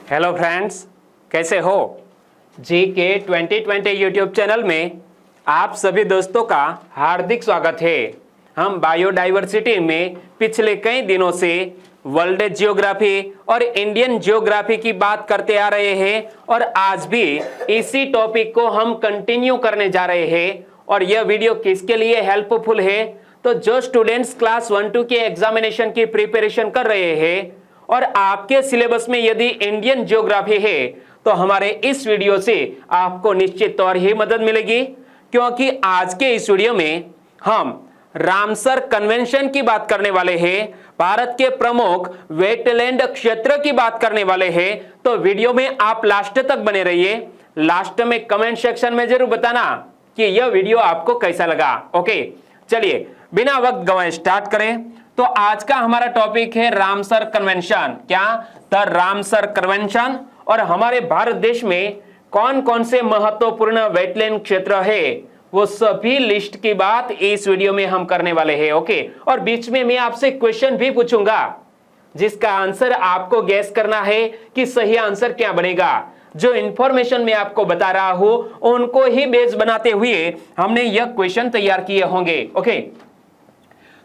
Hello friends, कैसे हो? GK 2020 YouTube channel में आप सभी दोस्तों का हार्दिक स्वागत है। हम बायोडाइवर्सिटी में पिछले कई दिनों से वर्ल्ड जियोग्राफी और इंडियन जियोग्राफी की बात करते आ रहे हैं और आज भी इसी टॉपिक को हम कंटिन्यू करने जा रहे हैं। और यह वीडियो किसके लिए हेल्पफुल है? तो जो स्टूडेंट्स क्लास 1-2 के एग्जामिनेशन की प्रिपरेशन कर रहे हैं और आपके सिलेबस में यदि इंडियन ज्योग्राफी है तो हमारे इस वीडियो से आपको निश्चित तौर ही मदद मिलेगी, क्योंकि आज के इस वीडियो में हम रामसर कन्वेंशन की बात करने वाले हैं, भारत के प्रमुख वेटलैंड क्षेत्र की बात करने वाले हैं। तो वीडियो में आप लास्ट तक बने रहिए। लास्ट में कमेंट सेक्शन में जरूर बताना कि यह वीडियो आपको कैसा लगा। ओके, चलिए बिना वक्त गंवाए स्टार्ट करें। तो आज का हमारा टॉपिक है रामसर कन्वेंशन। क्या? The Ramsar convention. और हमारे भारत देश में कौन कौन से महत्वपूर्ण वेटलैंड क्षेत्र है वो सभी लिस्ट की बात इस वीडियो में हम करने वाले हैं। ओके, और बीच में मैं आपसे क्वेश्चन भी पूछूंगा जिसका आंसर आपको गैस करना है कि सही आंसर क्या बनेगा। जो इंफॉर्मेशन मैं आपको बता रहा हूं उनको ही बेस बनाते हुए हमने यह क्वेश्चन तैयार किए होंगे। ओके,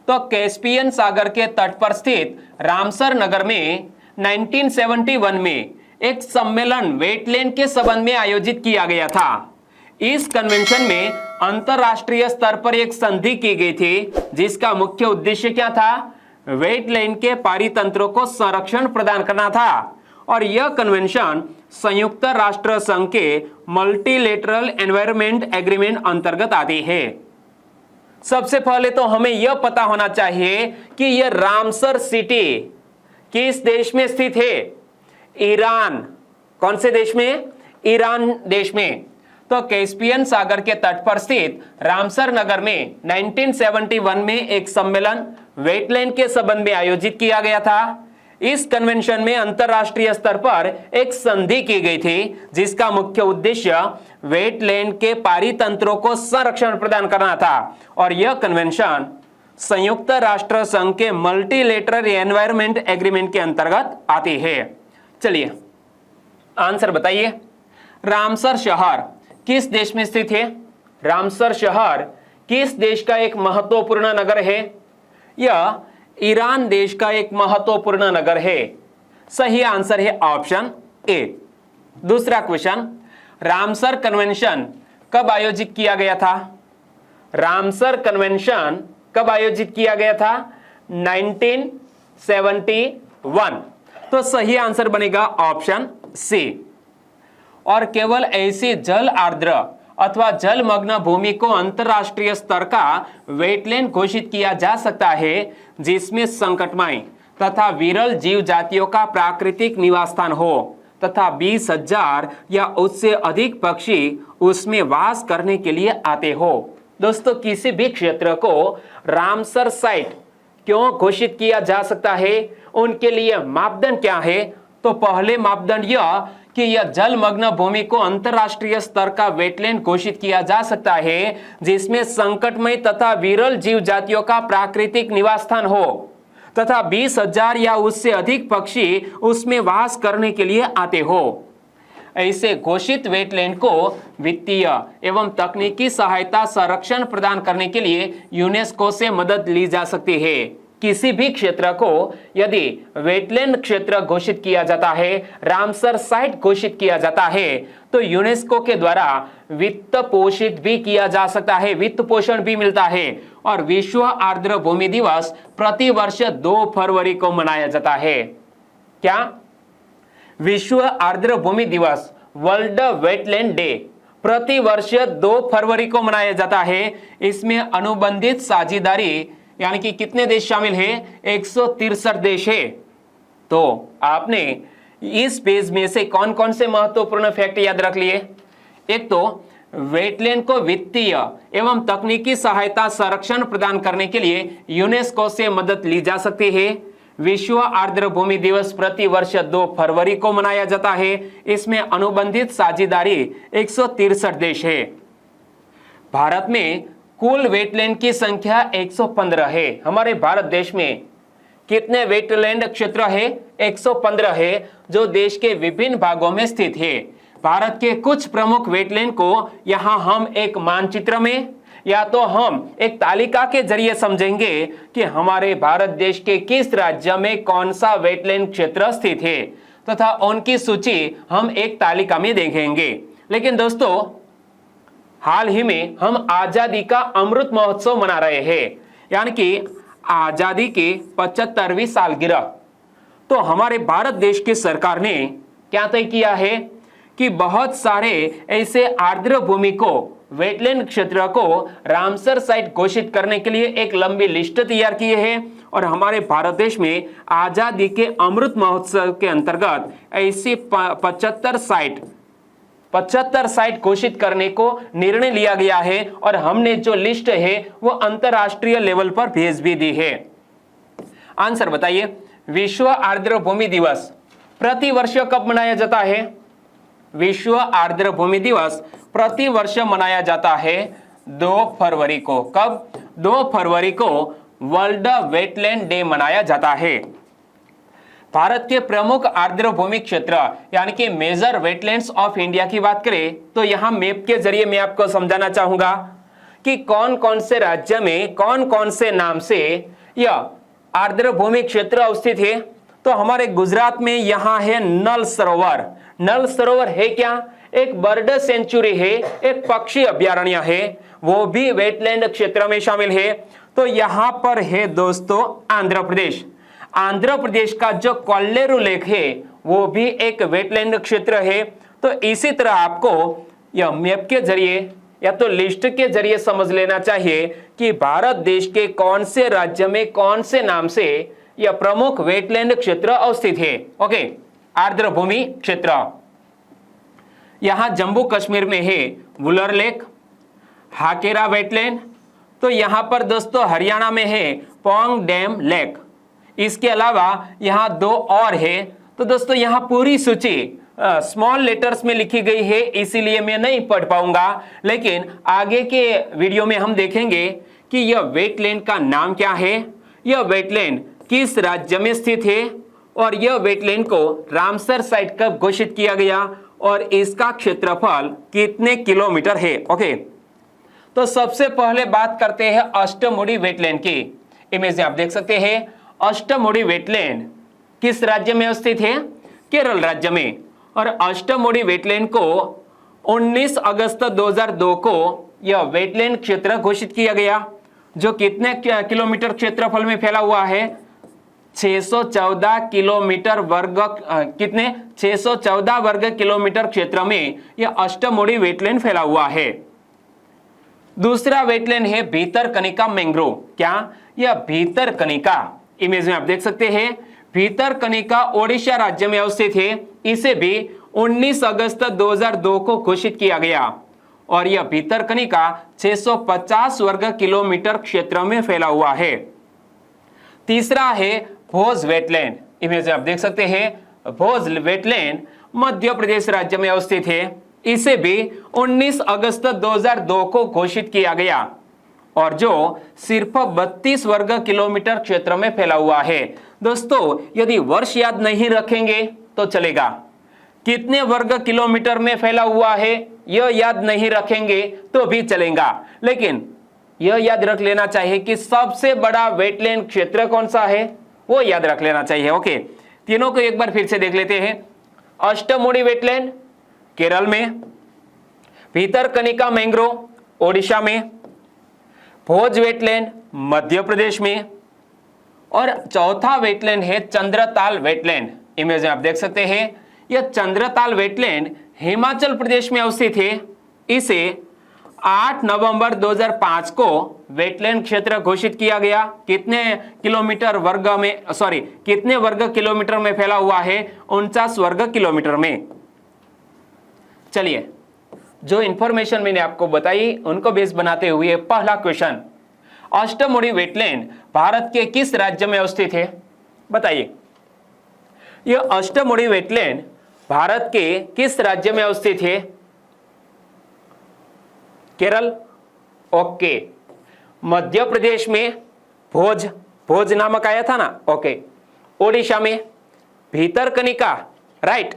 तो कैस्पियन सागर के तट पर स्थित रामसर नगर में 1971 में एक सम्मेलन वेटलैंड के संबंध में आयोजित किया गया था। इस कन्वेंशन में अंतरराष्ट्रीय स्तर पर एक संधि की गई थी जिसका मुख्य उद्देश्य क्या था? वेटलैंड के पारितंत्रों को संरक्षण प्रदान करना था। और यह कन्वेंशन संयुक्त राष्ट्र संघ के मल्टीलेटरल एनवायरमेंट एग्रीमेंट अंतर्गत आती है। सबसे पहले तो हमें यह पता होना चाहिए कि यह रामसर सिटी किस देश में स्थित है? ईरान। कौन से देश में? ईरान देश में। तो कैस्पियन सागर के तट पर स्थित रामसर नगर में 1971 में एक सम्मेलन वेटलैंड के संबंध में आयोजित किया गया था। इस कन्वेंशन में अंतरराष्ट्रीय स्तर पर एक संधि की गई थी जिसका मुख्य उद्देश्य वेटलैंड के पारितंत्रों को संरक्षण प्रदान करना था। और यह कन्वेंशन संयुक्त राष्ट्र संघ के मल्टीलेटरल एनवायरमेंट एग्रीमेंट के अंतर्गत आती है। चलिए आंसर बताइए। रामसर शहर किस देश में स्थित है? रामसर शहर किस देश का एक महत्वपूर्ण नगर है? यह ईरान देश का एक महत्वपूर्ण नगर है। सही आंसर है ऑप्शन ए। दूसरा क्वेश्चन, रामसर कन्वेंशन कब आयोजित किया गया था? रामसर कन्वेंशन कब आयोजित किया गया था? 1971। तो सही आंसर बनेगा ऑप्शन सी। और केवल ऐसी जल आर्द्र अथवा जलमग्न भूमि को अंतरराष्ट्रीय स्तर का वेटलैंड घोषित किया जा सकता है जिसमें संकटमय तथा विरल जीव जातियों का प्राकृतिक निवास स्थान हो तथा 20,000 या उससे अधिक पक्षी उसमें वास करने के लिए आते हो। दोस्तों, किसी भी क्षेत्र को रामसर साइट क्यों घोषित किया जा सकता है, उनके लिए मापदंड क्या है? तो पहले मापदंड यह कि यह जलमग्न भूमि को अंतरराष्ट्रीय स्तर का वेटलैंड घोषित किया जा सकता है जिसमें संकटमय तथा विरल जीव जातियों का प्राकृतिक निवास स्थान हो तथा 20,000 या उससे अधिक पक्षी उसमें वास करने के लिए आते हो। ऐसे घोषित वेटलैंड को वित्तीय एवं तकनीकी सहायता संरक्षण प्रदान करने के लिए यूनेस्को से मदद ली जा सकती है। किसी भी क्षेत्र को यदि वेटलैंड क्षेत्र घोषित किया जाता है, रामसर साइट घोषित किया जाता है, तो यूनेस्को के द्वारा वित्त पोषित भी किया जा सकता है, वित्त पोषण भी मिलता है। और विश्व आर्द्र भूमि दिवस प्रति वर्ष 2 फरवरी को मनाया जाता है। क्या? विश्व आर्द्र भूमि दिवस, वर्ल्ड वेटलैंड डे, प्रति वर्ष 2 फरवरी को मनाया जाता है। इसमें अनुबंधित साझेदारी यानी कि कितने देश शामिल हैं? 163 देश है। तो आपने इस पेज में से कौन कौन से महत्वपूर्ण फैक्ट याद रख लिए? एक तो वेटलैंड को वित्तीय एवं तकनीकी सहायता संरक्षण प्रदान करने के लिए यूनेस्को से मदद ली जा सकती है। विश्व आर्द्र भूमि दिवस प्रति वर्ष 2 फरवरी को मनाया जाता है। इसमें अनुबंधित साझेदारी 163 देश है। भारत में कुल वेटलैंड की संख्या 115 है। हमारे भारत देश में कितने वेटलैंड क्षेत्र है? 115 है, जो देश के विभिन्न भागों में स्थित है। भारत के कुछ प्रमुख वेटलैंड को यहां हम एक मानचित्र में या तो हम एक तालिका के जरिए समझेंगे कि हमारे भारत देश के किस राज्य में कौन सा वेटलैंड क्षेत्र स्थित है, तथा उनकी सूची हम एक तालिका में देखेंगे। लेकिन दोस्तों, हाल ही में हम आजादी का अमृत महोत्सव मना रहे हैं, यानी कि आजादी की 75वीं सालगिरह। तो हमारे भारत देश की सरकार ने क्या तय किया है कि बहुत सारे ऐसे आर्द्र भूमि को, वेटलैंड क्षेत्र को रामसर साइट घोषित करने के लिए एक लंबी लिस्ट तैयार की है। और हमारे भारत देश में आजादी के अमृत महोत्सव के अंतर्गत ऐसी 75 साइट घोषित करने को निर्णय लिया गया है। और हमने जो लिस्ट है वो अंतरराष्ट्रीय लेवल पर भेज भी दी है। आंसर बताइए, विश्व आर्द्र भूमि दिवस प्रति वर्ष कब मनाया जाता है? विश्व आर्द्र भूमि दिवस प्रति वर्ष मनाया जाता है 2 फरवरी को। कब? 2 फरवरी को वर्ल्ड वेटलैंड डे मनाया जाता है। भारत के प्रमुख आर्द्र भूमि क्षेत्र यानी कि मेजर वेटलैंड्स ऑफ इंडिया की बात करें तो यहां मैप के जरिए मैं आपको समझाना चाहूंगा कि कौन कौन से राज्य में कौन कौन से नाम से यह आर्द्र भूमि क्षेत्र अवस्थित है। तो हमारे गुजरात में यहां है नल सरोवर। नल सरोवर है क्या? एक बर्ड सेंचुरी है, एक पक्षी अभयारण्य है, वो भी वेटलैंड क्षेत्र में शामिल है। तो यहां पर है दोस्तों आंध्र प्रदेश। आंध्र प्रदेश का जो कोल्लेरू लेक है वो भी एक वेटलैंड क्षेत्र है। तो इसी तरह आपको यह मैप के जरिए या तो लिस्ट के जरिए समझ लेना चाहिए कि भारत देश के कौन से राज्य में कौन से नाम से यह प्रमुख वेटलैंड क्षेत्र अवस्थित है। ओके, आर्द्र भूमि क्षेत्र यहां जम्मू कश्मीर में है वुलर लेक, हाकेरा वेटलैंड। तो यहां पर दोस्तों हरियाणा में है पोंग डैम लेक। इसके अलावा यहां 2 और है। तो दोस्तों यहां पूरी सूची स्मॉल लेटर्स में लिखी गई है, इसीलिए मैं नहीं पढ़ पाऊंगा, लेकिन आगे के वीडियो में हम देखेंगे कि यह वेटलैंड का नाम क्या है, यह वेटलैंड किस राज्य में स्थित है, और यह वेटलैंड को रामसर साइट कब घोषित किया गया, और इसका क्षेत्रफल कितने किलोमीटर है। ओके, तो सबसे पहले बात करते हैं अष्टमुडी वेटलैंड की। इमेज में आप देख सकते हैं अष्टमुडी वेटलैंड किस राज्य में स्थित है? केरल राज्य में। और अष्टमुडी वेटलैंड को 19 अगस्त 2002 को यह वेटलैंड क्षेत्र घोषित किया गया, जो कितने किलोमीटर क्षेत्रफल में फैला हुआ है? 614 किलोमीटर वर्ग 614 वर्ग किलोमीटर क्षेत्र में यह अष्टमुडी वेटलैंड फैला हुआ है। दूसरा वेटलैंड है भीतरकनिका मैंग्रोव। क्या? यह भीतरकनिका, इमेज में आप देख सकते हैं भीतरकनिका ओडिशा राज्य में अवस्थित है। इसे भी 19 अगस्त 2002 को घोषित किया गया, और यह भीतरकनिका 650 वर्ग किलोमीटर क्षेत्र में फैला हुआ है। तीसरा है भोज वेटलैंड। इमेज में आप देख सकते हैं भोज वेटलैंड मध्य प्रदेश राज्य में अवस्थित है। इसे भी 19 अगस्त 2002 को घोषित किया गया, और जो सिर्फ 32 वर्ग किलोमीटर क्षेत्र में फैला हुआ है। दोस्तों यदि वर्ष याद नहीं रखेंगे तो चलेगा, कितने वर्ग किलोमीटर में फैला हुआ है यह याद नहीं रखेंगे तो भी चलेगा, लेकिन यह याद रख लेना चाहिए कि सबसे बड़ा वेटलैंड क्षेत्र कौन सा है, वो याद रख लेना चाहिए। ओके, तीनों को एक बार फिर से देख लेते हैं। अष्टमुडी वेटलैंड केरल में, भीतरकनिका मैंग्रोव ओडिशा में, भोज वेटलैंड मध्य प्रदेश में, और चौथा वेटलैंड है चंद्रताल वेटलैंड। इमेज में आप देख सकते हैं यह चंद्रताल वेटलैंड हिमाचल प्रदेश में अवस्थित है। इसे 8 नवंबर 2005 को वेटलैंड क्षेत्र घोषित किया गया। कितने वर्ग किलोमीटर में फैला हुआ है? 49 वर्ग किलोमीटर में। चलिए, जो इंफॉर्मेशन मैंने आपको बताई उनको बेस बनाते हुए पहला क्वेश्चन, अष्टमुडी वेटलैंड भारत के किस राज्य में अवस्थित है? बताइए, यह अष्टमुडी वेटलैंड भारत के किस राज्य में अवस्थित है? केरल, ओके। मध्य प्रदेश में भोज भोज नामक आया था ना, ओके। ओडिशा में भीतरकनिका, राइट।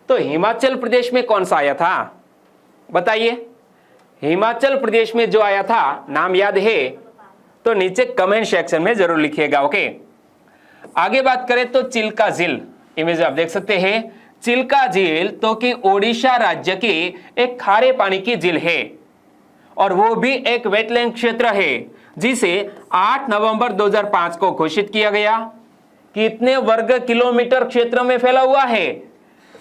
तो हिमाचल प्रदेश में कौन सा आया था बताइए? हिमाचल प्रदेश में जो आया था नाम याद है तो नीचे कमेंट सेक्शन में जरूर लिखिएगा, ओके। आगे बात करें तो चिल्का झील, इमेज आप देख सकते हैं। चिल्का झील तो कि ओडिशा राज्य की एक खारे पानी की झील है और वो भी एक वेटलैंड क्षेत्र है जिसे 8 नवंबर 2005 को घोषित किया गया। कितने वर्ग किलोमीटर क्षेत्र में फैला हुआ है?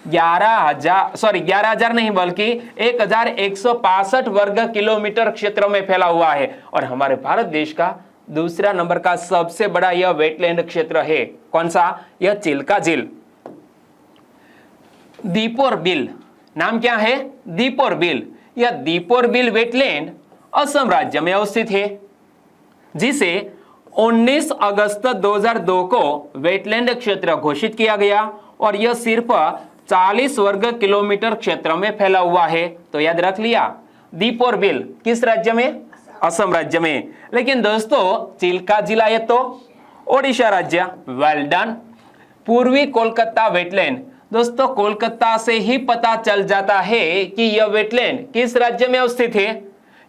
11,000 नहीं बल्कि 1165 वर्ग किलोमीटर क्षेत्र में फैला हुआ है और हमारे भारत देश का दूसरा नंबर का सबसे बड़ा यह वेटलैंड क्षेत्र है। कौन सा? यह चिल्का झील। दीपोर बिल, नाम क्या है? दीपोर बिल। यह दीपोर बिल वेटलैंड असम राज्य में अवस्थित है जिसे 19 अगस्त 2002 को वेटलैंड क्षेत्र घोषित किया गया और यह सिर्फ 40 वर्ग किलोमीटर क्षेत्र में फैला हुआ है। तो याद रख लिया, दीपोर बिल किस राज्य में? असम राज्य में। लेकिन दोस्तों चिल्का झील है तो ओडिशा राज्य। Well done. पूर्वी कोलकाता वेटलैंड, दोस्तों कोलकाता से ही पता चल जाता है कि यह वेटलैंड किस राज्य में अवस्थित है,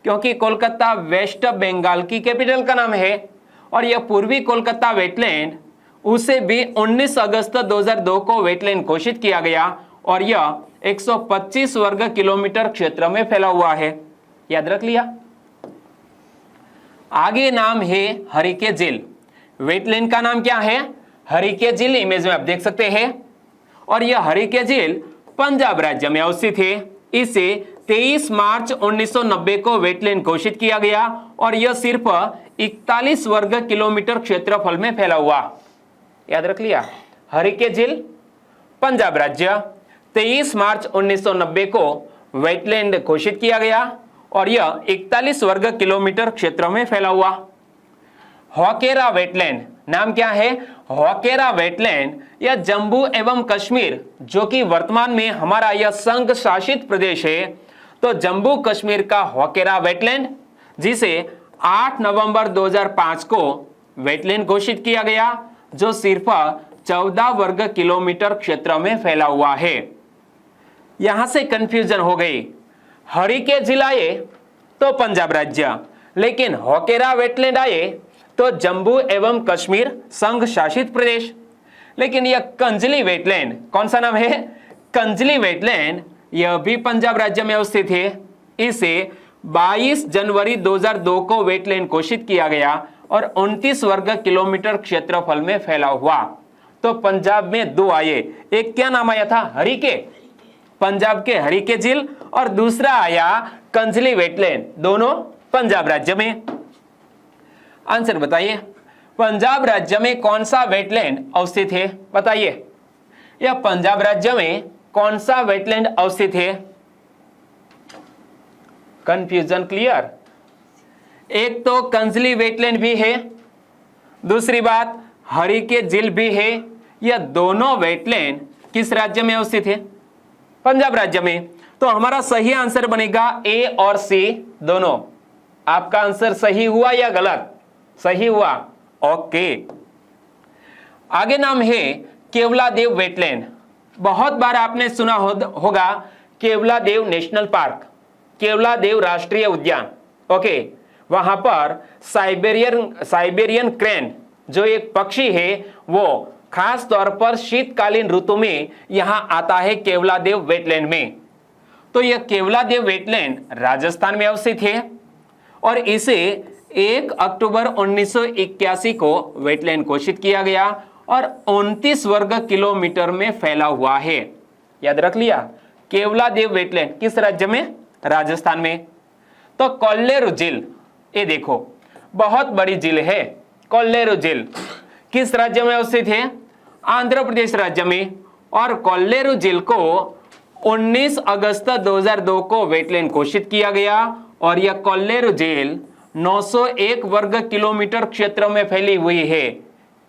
क्योंकि कोलकाता वेस्ट बंगाल की कैपिटल का नाम है और यह पूर्वी कोलकाता वेटलैंड उसे भी 19 अगस्त 2002 को वेटलैंड घोषित किया गया और यह 125 वर्ग किलोमीटर क्षेत्र में फैला हुआ है। याद रख लिया। आगे नाम है हरिके झील। वेटलैंड का नाम क्या है? हरिके झील, इमेज में आप देख सकते हैं। और यह हरिके झील पंजाब राज्य में अवस्थित है। इसे 23 मार्च 1990 को वेटलैंड घोषित किया गया और यह सिर्फ 41 वर्ग किलोमीटर क्षेत्रफल में फैला हुआ। याद रख लिया, हरिके झील पंजाब राज्य, 23 मार्च 1990 को वेटलैंड घोषित किया गया और यह 41 वर्ग किलोमीटर क्षेत्र में फैला हुआ। हॉकेरा वेटलैंड, नाम क्या है? हॉकेरा वेटलैंड यह जम्मू एवं कश्मीर, जो कि वर्तमान में हमारा यह संघ शासित प्रदेश है, तो जम्मू कश्मीर का हॉकेरा वेटलैंड जिसे 8 नवंबर 2005 को वेटलैंड घोषित किया गया, जो सिर्फ 14 वर्ग किलोमीटर क्षेत्र में फैला हुआ है। यहां से कंफ्यूजन हो गई। हरिके झील आए तो पंजाब राज्य, लेकिन हॉकेरा वेटलैंड आए तो जम्मू एवं कश्मीर संघ शासित प्रदेश। लेकिन यह कंजली वेटलैंड, कौन सा नाम है? कंजली वेटलैंड, यह भी पंजाब राज्य में अवस्थित है। इसे 22 जनवरी 2002 को वेटलैंड घोषित किया गया और 29 वर्ग किलोमीटर क्षेत्रफल में फैला हुआ। तो पंजाब में दो आए, एक क्या नाम आया था? हरिके, पंजाब के हरिके झील, और दूसरा आया कंजली वेटलैंड, दोनों पंजाब राज्य में। आंसर बताइए, पंजाब राज्य में कौन सा वेटलैंड अवस्थित है? बताइए, यह पंजाब राज्य में कौन सा वेटलैंड अवस्थित है? Confusion clear? एक तो कंजली वेटलैंड भी है, दूसरी बात हरिके झील भी है। यह दोनों वेटलैंड किस राज्य में अवस्थित है? पंजाब राज्य में। तो हमारा सही आंसर बनेगा ए और सी दोनों। आपका आंसर सही हुआ या गलत? सही हुआ, ओके। आगे नाम है केवलादेव वेटलैंड। बहुत बार आपने सुना होगा केवलादेव नेशनल पार्क, केवलादेव राष्ट्रीय उद्यान, ओके। वहां पर साइबेरियन क्रेन जो एक पक्षी है वो खास तौर पर शीतकालीन ऋतु में यहां आता है केवलादेव वेटलैंड में। तो यह केवलादेव वेटलैंड राजस्थान में अवस्थित है और इसे 1 अक्टूबर 1981 को वेटलैंड घोषित किया गया और 29 वर्ग किलोमीटर में फैला हुआ है। याद रख लिया, केवलादेव वेटलैंड किस राज्य में? राजस्थान में। तो कोल्लेरू झील, ये देखो बहुत बड़ी झील है। कोल्लेरू झील किस राज्य में अवस्थित है? आंध्र प्रदेश राज्य में। और कोल्लेरू झील को 19 अगस्त 2002 को वेटलैंड घोषित किया गया और यह कोल्लेरू झील 901 वर्ग किलोमीटर क्षेत्र में फैली हुई है।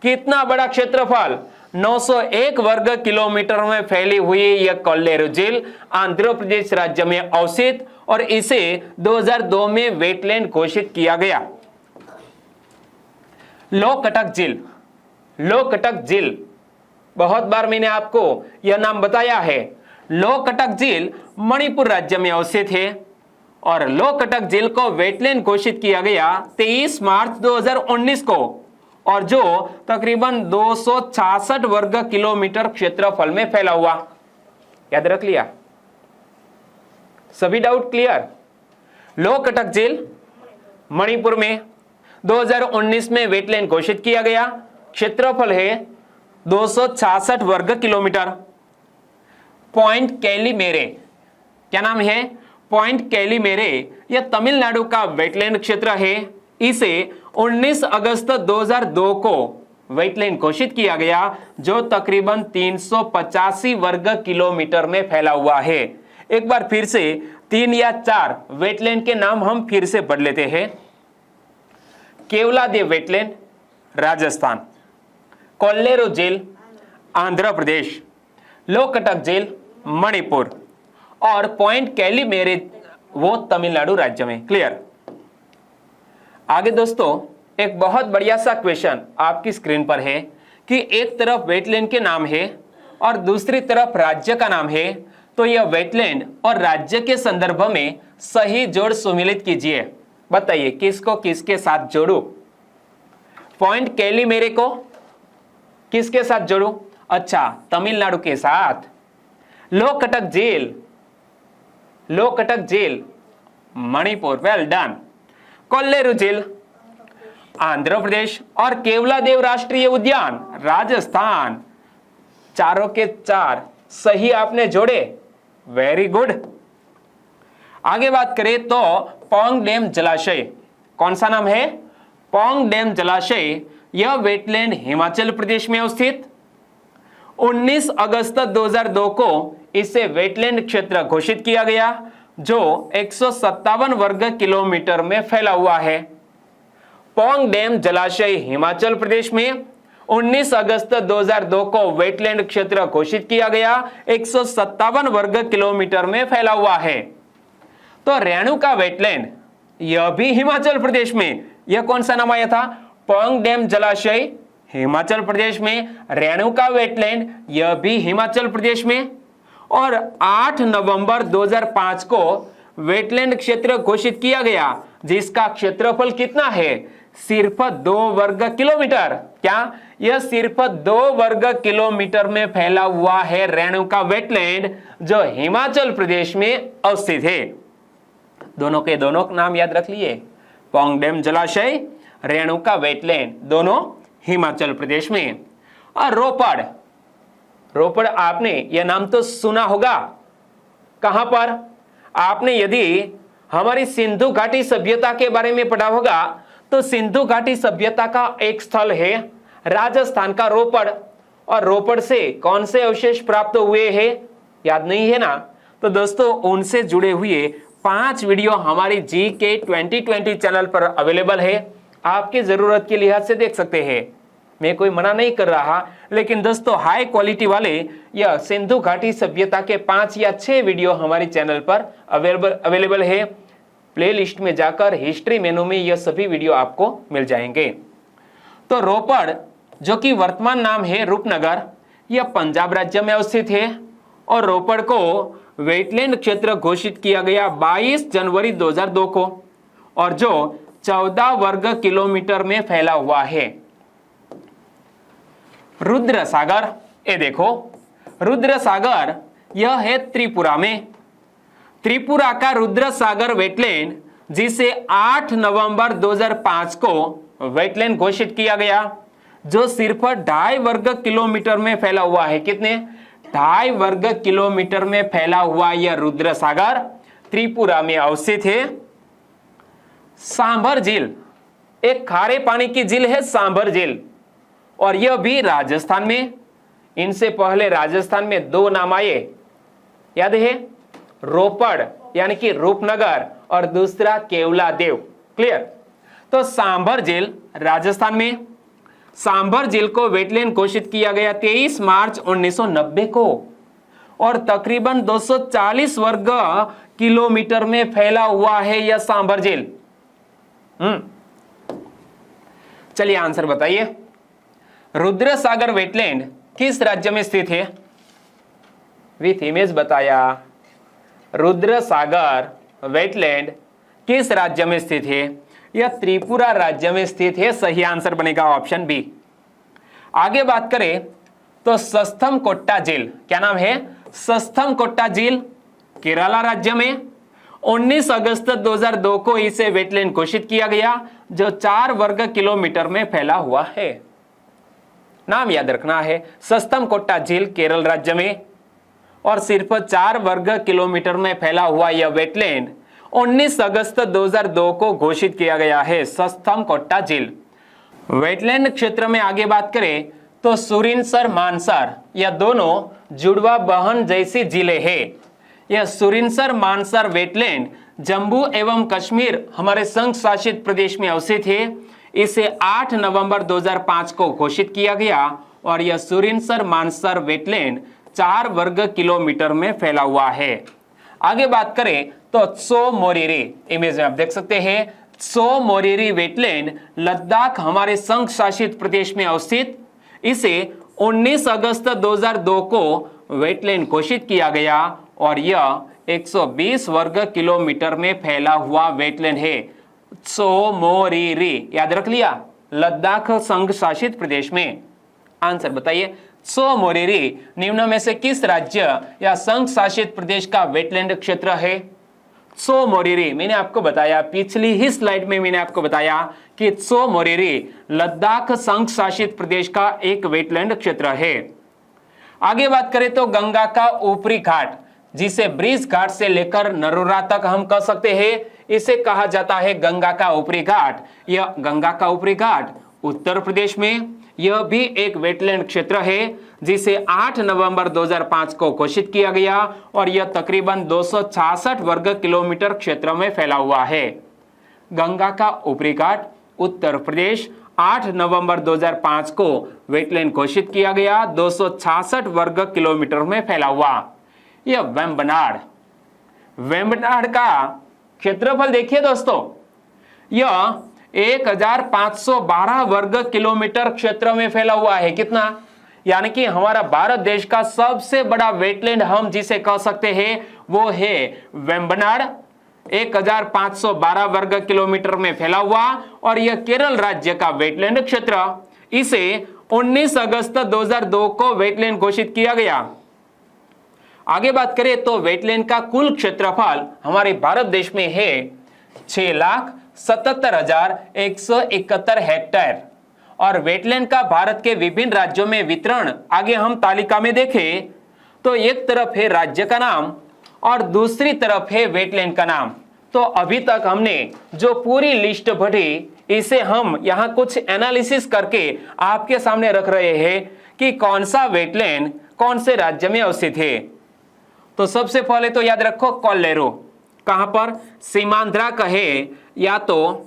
कितना बड़ा क्षेत्रफल? 901 वर्ग किलोमीटर में फैली हुई यह कोल्लेरू झील आंध्र प्रदेश राज्य में अवस्थित और इसे 2002 में वेटलैंड घोषित किया गया। लोकटक झील, लोकटक झील बहुत बार मैंने आपको यह नाम बताया है। लोकटक झील मणिपुर राज्य में अवस्थित है और लोकटक झील को वेटलैंड घोषित किया गया 23 मार्च 2019 को और जो तकरीबन 266 वर्ग किलोमीटर क्षेत्रफल में फैला हुआ। याद रख लिया? सभी डाउट क्लियर? लोकटक झील मणिपुर में 2019 में वेटलैंड घोषित किया गया, क्षेत्रफल है 266 वर्ग किलोमीटर। पॉइंट कैलीमेरे, क्या नाम है? पॉइंट कैलीमेरे, यह तमिलनाडु का वेटलैंड क्षेत्र है। इसे 19 अगस्त 2002 को वेटलैंड घोषित किया गया जो तकरीबन 385 वर्ग किलोमीटर में फैला हुआ है। एक बार फिर से 3 या 4 वेटलैंड के नाम हम फिर से पढ़ लेते हैं। केवलादेव वेटलैंड राजस्थान, कोल्लेरू झील आंध्र प्रदेश, लोकटक झील मणिपुर और पॉइंट कैलीमेरे वो तमिलनाडु राज्य में। क्लियर? आगे दोस्तों एक बहुत बढ़िया सा क्वेश्चन आपकी स्क्रीन पर है कि एक तरफ वेटलैंड के नाम है और दूसरी तरफ राज्य का नाम है, तो यह वेटलैंड और राज्य के संदर्भ में सही जोड़ सुमिलित कीजिए। बताइए किसको किसके साथ जोड़ू? पॉइंट कैलीमेरे को किसके साथ जोड़ू? अच्छा, तमिलनाडु के साथ। लोकटक झील, लोकटक झील मणिपुर, वेल डन। कोल्लेरू झील आंध्र प्रदेश और केवलादेव राष्ट्रीय उद्यान राजस्थान, चारों के चार सही आपने जोड़े, वेरी गुड। आगे बात करें तो पोंग डैम जलाशय, कौन सा नाम है? पोंग डैम जलाशय, यह वेटलैंड हिमाचल प्रदेश में अवस्थित। 19 अगस्त 2002 को इसे वेटलैंड क्षेत्र घोषित किया गया जो 157 वर्ग किलोमीटर में फैला हुआ है। पोंग डैम जलाशय हिमाचल प्रदेश में 19 अगस्त 2002 को वेटलैंड क्षेत्र घोषित किया गया, 157 वर्ग किलोमीटर में फैला हुआ है। तो रेणुका वेटलैंड यह भी हिमाचल प्रदेश में, यह कौन सा नाम आया था? पोंग डैम जलाशय हिमाचल प्रदेश में, रेणुका वेटलैंड यह भी हिमाचल प्रदेश में। और 8 नवंबर 2005 को वेटलैंड क्षेत्र घोषित किया गया जिसका क्षेत्रफल कितना है? सिर्फ 2 वर्ग किलोमीटर। क्या? यह सिर्फ 2 वर्ग किलोमीटर में फैला हुआ है रेणुका वेटलैंड जो हिमाचल प्रदेश में अवस्थित है। दोनों के दोनों नाम याद रख लिए, पोंग डैम जलाशय, रेणुका वेटलैंड, दोनों हिमाचल प्रदेश में। और रोपड़, रोपड़ आपने यह नाम तो सुना होगा, कहां पर? आपने यदि हमारी सिंधु घाटी सभ्यता के बारे में पढ़ा होगा तो सिंधु घाटी सभ्यता का एक स्थल है राजस्थान का रोपड़, और रोपड़ से कौन से अवशेष प्राप्त हुए हैं? याद नहीं है ना? तो दोस्तों उनसे जुड़े हुए 5 वीडियो हमारी GK 2020 चैनल पर अवेलेबल है, आपकी जरूरत के लिहाज से देख सकते हैं। मैं कोई मना नहीं कर रहा, लेकिन दोस्तों हाई क्वालिटी वाले यह सिंधु घाटी सभ्यता के 5 या 6 वीडियो हमारे चैनल पर अवेलेबल है। प्लेलिस्ट में जाकर हिस्ट्री मेनू में यह सभी वीडियो आपको मिल जाएंगे। तो रोपड़ जो कि वर्तमान नाम है रूपनगर, यह पंजाब राज्य में अवस्थित है और रोपड़ को वेटलैंड क्षेत्र घोषित किया गया 22 जनवरी 2002 को और जो 14 वर्ग किलोमीटर में फैला हुआ है। रुद्र सागर, ये देखो रुद्र सागर यह है त्रिपुरा में। त्रिपुरा का रुद्र सागर वेटलैंड जिसे 8 नवंबर 2005 को वेटलैंड घोषित किया गया जो सिर्फ 2.5 वर्ग किलोमीटर में फैला हुआ है। कितने? 2.5 वर्ग किलोमीटर में फैला हुआ यह रुद्र सागर त्रिपुरा में अवस्थित है। सांभर झील एक खारे पानी की झील है, सांभर झील, और यह भी राजस्थान में। इनसे पहले राजस्थान में 2 नाम आए, याद है? रोपड़ यानी कि रूपनगर और दूसरा केवलादेव। क्लियर? तो सांभर झील राजस्थान में। सांभर झील को वेटलैंड घोषित किया गया 23 मार्च 1990 को और तकरीबन 240 वर्ग किलोमीटर में फैला हुआ है यह सांभर झील। चलिए आंसर बताइए। रुद्रसागर वेटलैंड किस राज्य में स्थित है? विथ इमेज बताया। रुद्रसागर वेटलैंड किस राज्य में स्थित है? यह त्रिपुरा राज्य में स्थित है। सही आंसर बनेगा ऑप्शन बी। आगे बात करें तो सस्थमकोट्टा झील, क्या नाम है? सस्थमकोट्टा झील केरला राज्य में 19 अगस्त 2002 को इसे वेटलैंड घोषित किया गया, जो 4 वर्ग किलोमीटर में फैला हुआ है। नाम याद रखना है, सस्थमकोट्टा झील केरल राज्य में, और सिर्फ 4 वर्ग किलोमीटर में फैला हुआ यह वेटलैंड 19 अगस्त 2002 को घोषित किया गया है, सस्थमकोट्टा झील। वेटलैंड क्षेत्र में आगे बात करें तो सुरिनसर मानसर, यह दोनों जुड़वा बहन जैसी झीलें हैं। यह सुरिनसर मानसर वेटलैंड जम्मू एवं कश्मीर हमारे संघ शासित प्रदेश में अवस्थित है। इसे 8 नवंबर 2005 को घोषित किया गया और यह सुरिनसर मानसर वेटलैंड 4 वर्ग किलोमीटर में फैला हुआ है। आगे बात करें तो त्सो मोरिरी, इमेज में आप देख सकते हैं, त्सो मोरिरी वेटलैंड लद्दाख हमारे संघ शासित प्रदेश में अवस्थित, इसे 19 अगस्त 2002 को वेटलैंड घोषित किया गया और यह 120 वर्ग किलोमीटर में फैला हुआ वेटलैंड है। त्सो मोरिरी याद रख लिया, लद्दाख संघ शासित प्रदेश में। आंसर बताइए, त्सो मोरिरी निम्न में से किस राज्य या संघ शासित प्रदेश का वेटलैंड क्षेत्र है? त्सो मोरिरी, मैंने आपको बताया पिछली ही स्लाइड में, मैंने आपको बताया कि त्सो मोरिरी लद्दाख संघ शासित प्रदेश का एक वेटलैंड क्षेत्र है। आगे बात करें तो गंगा का ऊपरी घाट, जिसे ब्रिज घाट से लेकर नरोरा तक हम कह सकते हैं, इसे कहा जाता है गंगा का ऊपरी घाट। यह गंगा का ऊपरी घाट उत्तर प्रदेश में, यह भी एक वेटलैंड क्षेत्र है, जिसे 8 नवंबर 2005 को घोषित किया गया और यह तकरीबन 266 वर्ग किलोमीटर क्षेत्र में फैला हुआ है। गंगा का ऊपरी घाट उत्तर प्रदेश, 8 नवंबर 2005 को वेटलैंड घोषित किया गया, 266 वर्ग किलोमीटर में फैला हुआ। यह वेम्बनाड का क्षेत्रफल देखिए दोस्तों, यह 1512 वर्ग किलोमीटर क्षेत्र में फैला हुआ है। कितना? यानी कि हमारा भारत देश का सबसे बड़ा वेटलैंड हम जिसे कह सकते हैं वो है वेम्बनाड, 1512 वर्ग किलोमीटर में फैला हुआ, और यह केरल राज्य का वेटलैंड क्षेत्र, इसे 19 अगस्त 2002 को वेटलैंड घोषित किया गया। आगे बात करें तो वेटलैंड का कुल क्षेत्रफल हमारे भारत देश में है 6,77,171 हेक्टेयर, और वेटलैंड का भारत के विभिन्न राज्यों में वितरण आगे हम तालिका में देखें तो एक तरफ है राज्य का नाम और दूसरी तरफ है वेटलैंड का नाम। तो अभी तक हमने जो पूरी लिस्ट पढ़ी, इसे हम यहाँ कुछ एनालिसिस करके आपके सामने रख रहे हैं कि कौन सा वेटलैंड कौन से राज्य में अवस्थित है। तो सबसे पहले तो याद रखो कोल्लेरू, कहां पर? सीमांध्र कहे या तो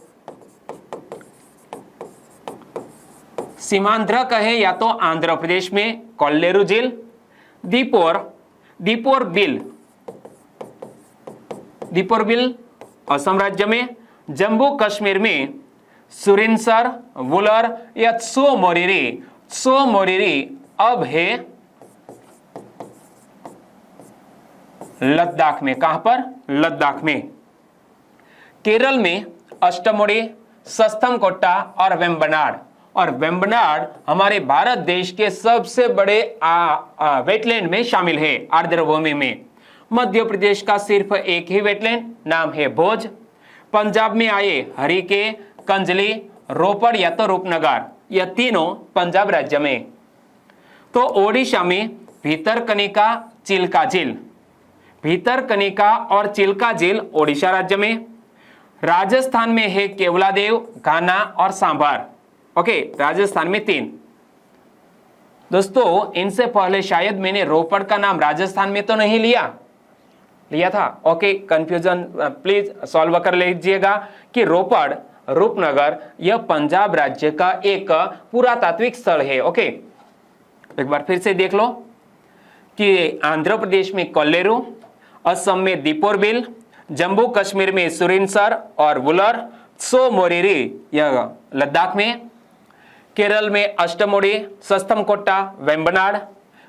सीमांध्र कहे या तो आंध्र प्रदेश में कोल्लेरू झील, दीपोर बिल असम राज्य में, जम्मू कश्मीर में सुरिनसर, वुलर या त्सो मोरिरी अब है लद्दाख में। कहां पर? लद्दाख में। केरल में अष्टमुड़ी, सस्थमकोट्टा और वेम्बनाड, और वेम्बनाड हमारे भारत देश के सबसे बड़े वेटलैंड में शामिल है, आर्द्रभूमि में। मध्य प्रदेश का सिर्फ एक ही वेटलैंड, नाम है भोज। पंजाब में आए हरिके, कंजली, रोपड़ या तो रूपनगर, यह तीनों पंजाब राज्य में। तो ओडिशा में भितरकनिका, भितरकनिका और चिल्का झील ओडिशा राज्य में। राजस्थान में है केवलादेव, घाना और सांभर। ओके, राजस्थान में 3। दोस्तों इनसे पहले शायद मैंने रोपड़ का नाम राजस्थान में तो नहीं लिया था। ओके, कंफ्यूजन प्लीज सॉल्व कर लीजिएगा कि रोपड़, रूपनगर यह पंजाब राज्य का एक पुरातात्विक स्थल है। ओके, एक बार फिर से देख लो कि आंध्र प्रदेश में कोल्लेरू, असम में दीपोर बिल, जम्मू कश्मीर में सुरिनसर और वुलर, त्सो मोरिरी यह लद्दाख में, केरल में अष्टमुड़ी, सस्तमकोट्टा, वेम्बनाड,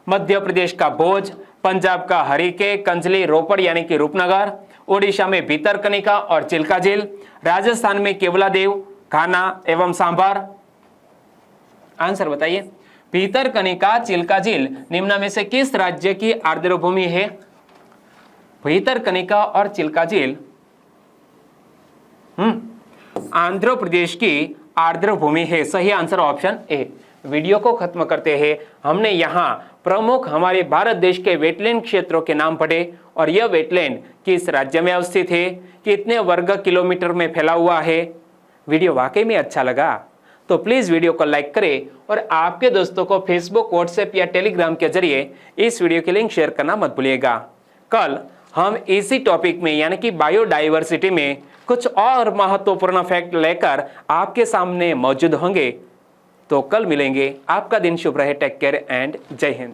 मध्य प्रदेश का भोज, पंजाब का हरिके, कंजली, रोपड़ यानी कि रूपनगर, ओडिशा में भितरकनिका और चिल्का झील, राजस्थान में केवलादेव, घाना एवं सांभर। आंसर बताइए। भितरकनिका, चिल्का झील निम्न में से किस राज्य की आर्द्रभूमि है? भितरकनिका और चिल्का झील आंध्र प्रदेश की आर्द्रभूमि है। सही आंसर ऑप्शन ए। वीडियो को खत्म करते हैं। हमने यहाँ प्रमुख हमारे भारत देश के वेटलैंड क्षेत्रों के नाम पढ़े और यह वेटलैंड किस राज्य में अवस्थित है, कितने वर्ग किलोमीटर में फैला हुआ है। वीडियो वाकई में अच्छा लगा तो प्लीज वीडियो को लाइक करें और आपके दोस्तों को फेसबुक, व्हाट्सएप या टेलीग्राम के जरिए इस वीडियो की लिंक शेयर करना मत भूलिएगा। कल हम इसी टॉपिक में यानी कि बायोडाइवर्सिटी में कुछ और महत्वपूर्ण फैक्ट लेकर आपके सामने मौजूद होंगे। तो कल मिलेंगे। आपका दिन शुभ रहे। टेक केयर एंड जय हिंद।